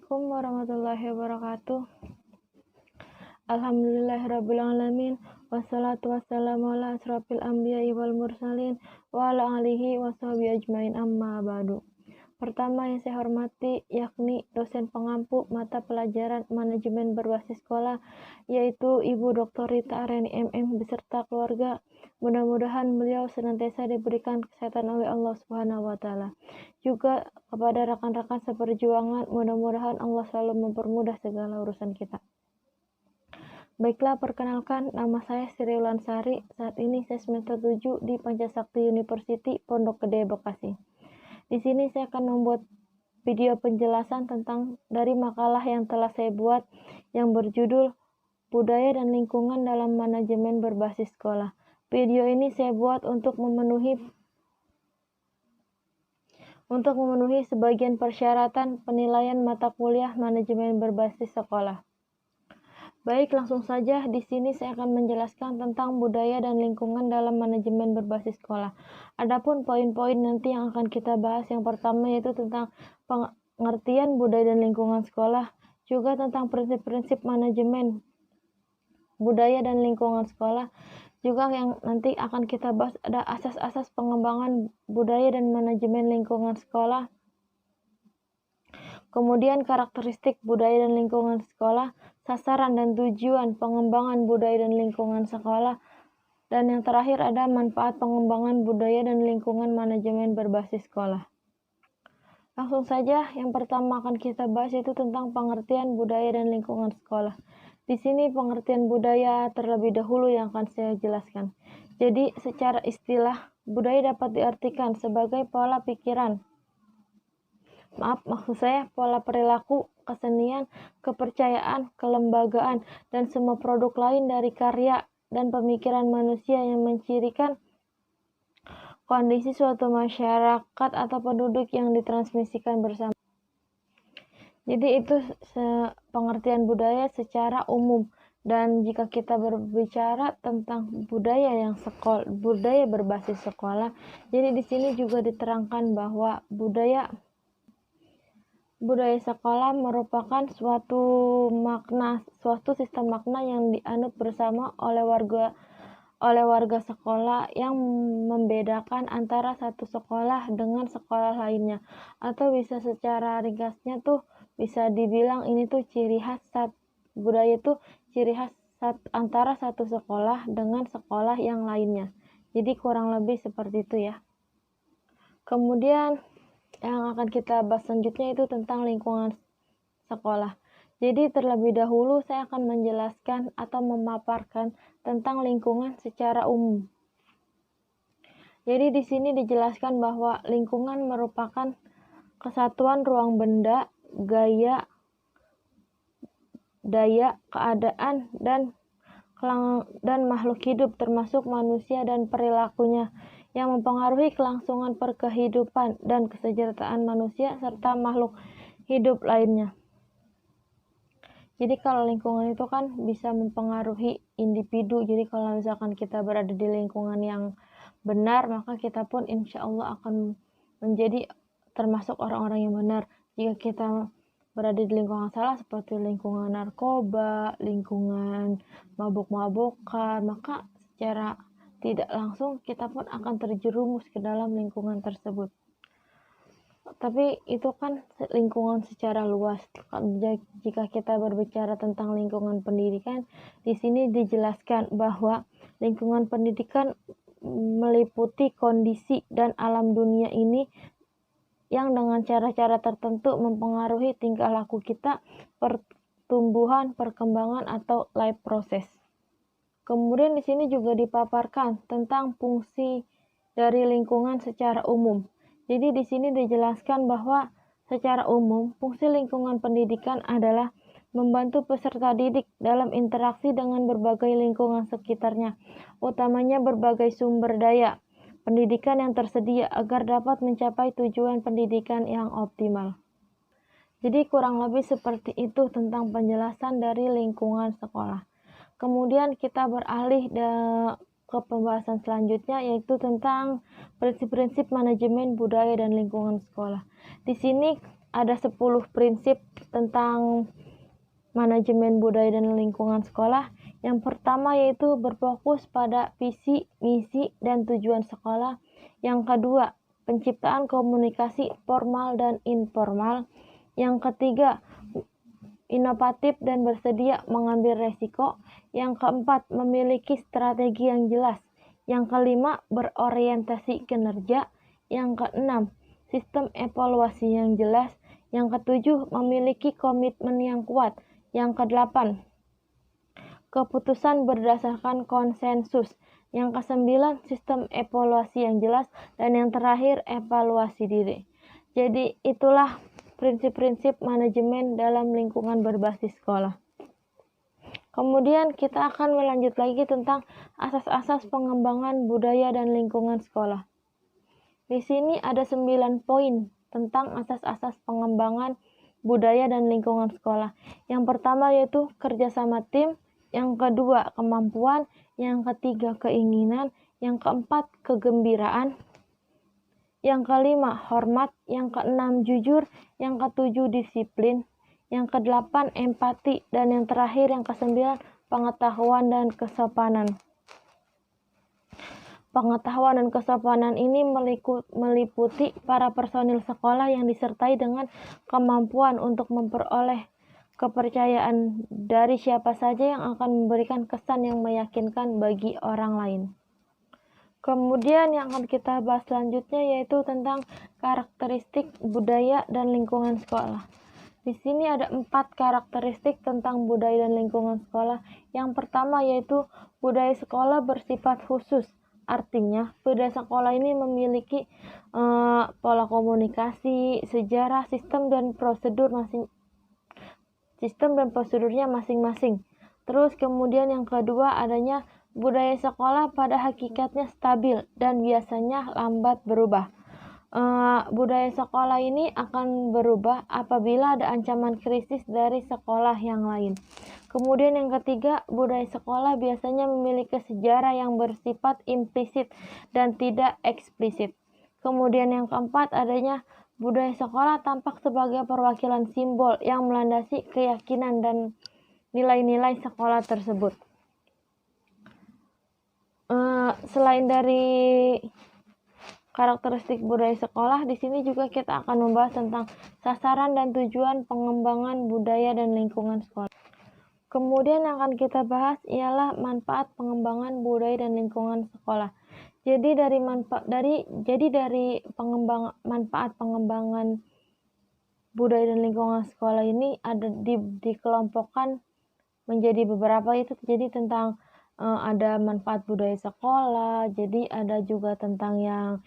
Assalamualaikum warahmatullahi wabarakatuh. Alhamdulillahirrabbilalamin. Wassalatu wassalamu ala asrafil anbiya'i wal mursalin wa ala alihi wa sahbihi ajmain, amma ba'du. Pertama yang saya hormati yakni dosen pengampu mata pelajaran manajemen berbasis sekolah, yaitu Ibu Dr. Rita Areni MM beserta keluarga. Mudah-mudahan beliau senantiasa diberikan kesehatan oleh Allah Subhanahu wa taala. Juga kepada rekan-rekan seperjuangan, mudah-mudahan Allah selalu mempermudah segala urusan kita. Baiklah, perkenalkan, nama saya Sri Wulansari. Saat ini saya semester 7 di Pancasakti University, Pondok Gede, Bekasi. Di sini saya akan membuat video penjelasan tentang dari makalah yang telah saya buat yang berjudul Budaya dan Lingkungan dalam Manajemen Berbasis Sekolah. Video ini saya buat untuk memenuhi sebagian persyaratan penilaian mata kuliah manajemen berbasis sekolah. Baik, langsung saja di sini saya akan menjelaskan tentang budaya dan lingkungan dalam manajemen berbasis sekolah. Adapun poin-poin nanti yang akan kita bahas, yang pertama yaitu tentang pengertian budaya dan lingkungan sekolah, juga tentang prinsip-prinsip manajemen budaya dan lingkungan sekolah. Juga yang nanti akan kita bahas ada asas-asas pengembangan budaya dan manajemen lingkungan sekolah. Kemudian karakteristik budaya dan lingkungan sekolah, sasaran dan tujuan pengembangan budaya dan lingkungan sekolah, dan yang terakhir ada manfaat pengembangan budaya dan lingkungan manajemen berbasis sekolah. Langsung saja, yang pertama akan kita bahas itu tentang pengertian budaya dan lingkungan sekolah. Di sini pengertian budaya terlebih dahulu yang akan saya jelaskan. Jadi secara istilah, budaya dapat diartikan sebagai pola pikiran. Maksud saya pola perilaku, kesenian, kepercayaan, kelembagaan, dan semua produk lain dari karya dan pemikiran manusia yang mencirikan kondisi suatu masyarakat atau penduduk yang ditransmisikan bersama. Jadi itu pengertian budaya secara umum. Dan jika kita berbicara tentang budaya berbasis sekolah, jadi di sini juga diterangkan bahwa budaya sekolah merupakan suatu sistem makna yang dianut bersama oleh warga sekolah yang membedakan antara satu sekolah dengan sekolah lainnya, atau bisa secara ringkasnya tuh bisa dibilang ini tuh ciri khas budaya itu ciri khas antara satu sekolah dengan sekolah yang lainnya. Jadi kurang lebih seperti itu ya. Kemudian yang akan kita bahas selanjutnya itu tentang lingkungan sekolah. Jadi terlebih dahulu saya akan menjelaskan atau memaparkan tentang lingkungan secara umum. Jadi di sini dijelaskan bahwa lingkungan merupakan kesatuan ruang benda, gaya, daya, keadaan, dan makhluk hidup termasuk manusia dan perilakunya yang mempengaruhi kelangsungan perkehidupan dan kesejahteraan manusia serta makhluk hidup lainnya. Jadi kalau lingkungan itu kan bisa mempengaruhi individu. Jadi kalau misalkan kita berada di lingkungan yang benar, maka kita pun insya Allah akan menjadi termasuk orang-orang yang benar. Jika kita berada di lingkungan salah seperti lingkungan narkoba, lingkungan mabuk-mabukan, maka secara tidak langsung kita pun akan terjerumus ke dalam lingkungan tersebut. Tapi itu kan lingkungan secara luas. Jika kita berbicara tentang lingkungan pendidikan, di sini dijelaskan bahwa lingkungan pendidikan meliputi kondisi dan alam dunia ini yang dengan cara-cara tertentu mempengaruhi tingkah laku kita, pertumbuhan, perkembangan, atau life process. Kemudian di sini juga dipaparkan tentang fungsi dari lingkungan secara umum. Jadi di sini dijelaskan bahwa secara umum fungsi lingkungan pendidikan adalah membantu peserta didik dalam interaksi dengan berbagai lingkungan sekitarnya, utamanya berbagai sumber daya pendidikan yang tersedia agar dapat mencapai tujuan pendidikan yang optimal. Jadi kurang lebih seperti itu tentang penjelasan dari lingkungan sekolah. Kemudian kita beralih ke pembahasan selanjutnya, yaitu tentang prinsip-prinsip manajemen budaya dan lingkungan sekolah. Di sini ada 10 prinsip tentang manajemen budaya dan lingkungan sekolah. Yang pertama yaitu berfokus pada visi, misi, dan tujuan sekolah. Yang kedua, penciptaan komunikasi formal dan informal. Yang ketiga, inovatif dan bersedia mengambil resiko. Yang keempat, memiliki strategi yang jelas. Yang kelima, berorientasi kinerja. Yang keenam, sistem evaluasi yang jelas. Yang ketujuh, memiliki komitmen yang kuat. Yang kedelapan, keputusan berdasarkan konsensus. Yang kesembilan, sistem evaluasi yang jelas. Dan yang terakhir, evaluasi diri. Jadi itulah prinsip-prinsip manajemen dalam lingkungan berbasis sekolah. Kemudian kita akan melanjut lagi tentang asas-asas pengembangan budaya dan lingkungan sekolah. Di sini ada 9 poin tentang asas-asas pengembangan budaya dan lingkungan sekolah. Yang pertama yaitu kerjasama tim, yang kedua kemampuan, yang ketiga keinginan, yang keempat kegembiraan, yang kelima hormat, yang keenam jujur, yang ketujuh disiplin, yang kedelapan empati, dan yang terakhir yang kesembilan pengetahuan dan kesopanan. Pengetahuan dan kesopanan ini meliputi para personil sekolah yang disertai dengan kemampuan untuk memperoleh kepercayaan dari siapa saja yang akan memberikan kesan yang meyakinkan bagi orang lain. Kemudian yang akan kita bahas selanjutnya yaitu tentang karakteristik budaya dan lingkungan sekolah. Di sini ada 4 karakteristik tentang budaya dan lingkungan sekolah. Yang pertama yaitu budaya sekolah bersifat khusus. Artinya budaya sekolah ini memiliki pola komunikasi, sejarah, sistem dan prosedurnya masing-masing. Terus kemudian yang kedua adanya budaya sekolah pada hakikatnya stabil dan biasanya lambat berubah. Budaya sekolah ini akan berubah apabila ada ancaman krisis dari sekolah yang lain. Kemudian yang ketiga, budaya sekolah biasanya memiliki sejarah yang bersifat implisit dan tidak eksplisit. Kemudian yang keempat, adanya budaya sekolah tampak sebagai perwakilan simbol yang melandasi keyakinan dan nilai-nilai sekolah tersebut. Selain dari karakteristik budaya sekolah, di sini juga kita akan membahas tentang sasaran dan tujuan pengembangan budaya dan lingkungan sekolah. Kemudian yang akan kita bahas ialah manfaat pengembangan budaya dan lingkungan sekolah. Jadi dari manfaat pengembangan budaya dan lingkungan sekolah ini ada dikelompokkan menjadi beberapa, itu jadi tentang ada manfaat budaya sekolah, jadi ada juga tentang yang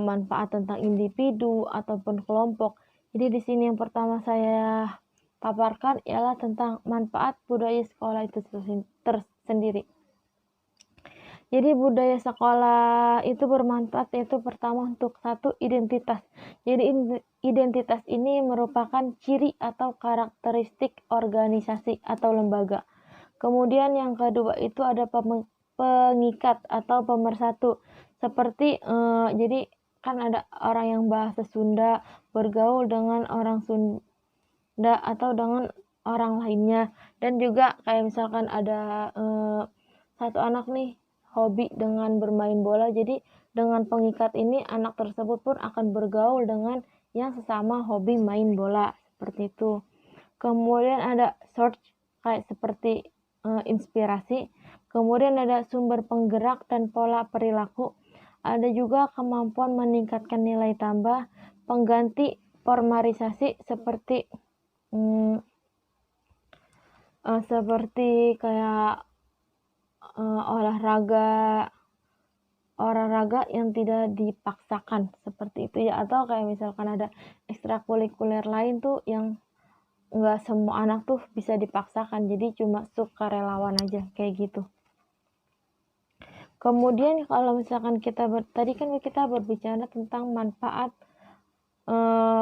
manfaat tentang individu ataupun kelompok. Jadi di sini yang pertama saya paparkan ialah tentang manfaat budaya sekolah itu tersendiri. Jadi budaya sekolah itu bermanfaat yaitu pertama untuk satu, identitas. Jadi identitas ini merupakan ciri atau karakteristik organisasi atau lembaga. Kemudian yang kedua itu ada pengikat atau pemersatu. Seperti jadi kan ada orang yang bahasa Sunda bergaul dengan orang Sunda atau dengan orang lainnya, dan juga kayak misalkan ada satu anak nih hobi dengan bermain bola, jadi dengan pengikat ini anak tersebut pun akan bergaul dengan yang sesama hobi main bola, seperti itu. Kemudian ada source kayak seperti inspirasi. Kemudian ada sumber penggerak dan pola perilaku. Ada juga kemampuan meningkatkan nilai tambah, pengganti formalisasi seperti kayak olahraga yang tidak dipaksakan, seperti itu ya. Atau kayak misalkan ada ekstrakurikuler lain tuh yang nggak semua anak tuh bisa dipaksakan, jadi cuma sukarelawan aja kayak gitu. Kemudian kalau misalkan tadi kan kita berbicara tentang manfaat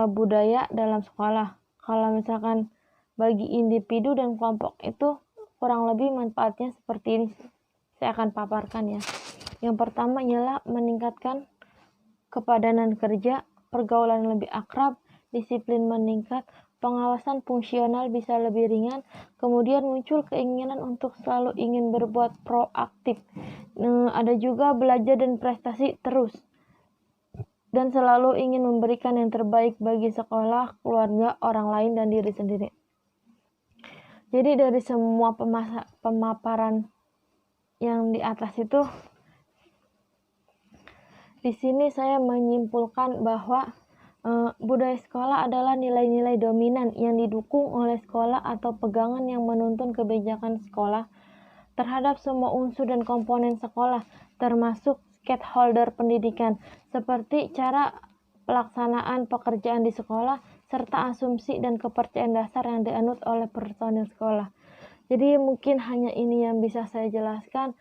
budaya dalam sekolah. Kalau misalkan bagi individu dan kelompok itu kurang lebih manfaatnya seperti ini. saya akan paparkan ya. Yang pertama ialah meningkatkan kepadanan kerja, pergaulan lebih akrab, disiplin meningkat, pengawasan fungsional bisa lebih ringan, kemudian muncul keinginan untuk selalu ingin berbuat proaktif. Ada juga belajar dan prestasi terus, dan selalu ingin memberikan yang terbaik bagi sekolah, keluarga, orang lain, dan diri sendiri. Jadi dari semua pemaparan yang di atas itu, di sini saya menyimpulkan bahwa budaya sekolah adalah nilai-nilai dominan yang didukung oleh sekolah atau pegangan yang menuntun kebijakan sekolah terhadap semua unsur dan komponen sekolah, termasuk stakeholder pendidikan, seperti cara pelaksanaan pekerjaan di sekolah, serta asumsi dan kepercayaan dasar yang dianut oleh personil sekolah. Jadi mungkin hanya ini yang bisa saya jelaskan.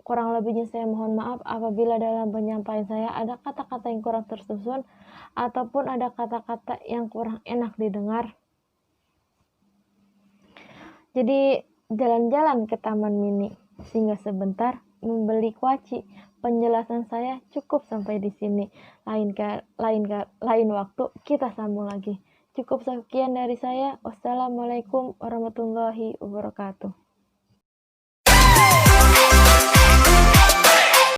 Kurang lebihnya saya mohon maaf apabila dalam penyampaian saya ada kata-kata yang kurang tersusun ataupun ada kata-kata yang kurang enak didengar. Jadi jalan-jalan ke Taman Mini singgah sebentar membeli kuaci. Penjelasan saya cukup sampai di sini. Lain waktu kita sambung lagi. Cukup sekian dari saya. Wassalamualaikum warahmatullahi wabarakatuh.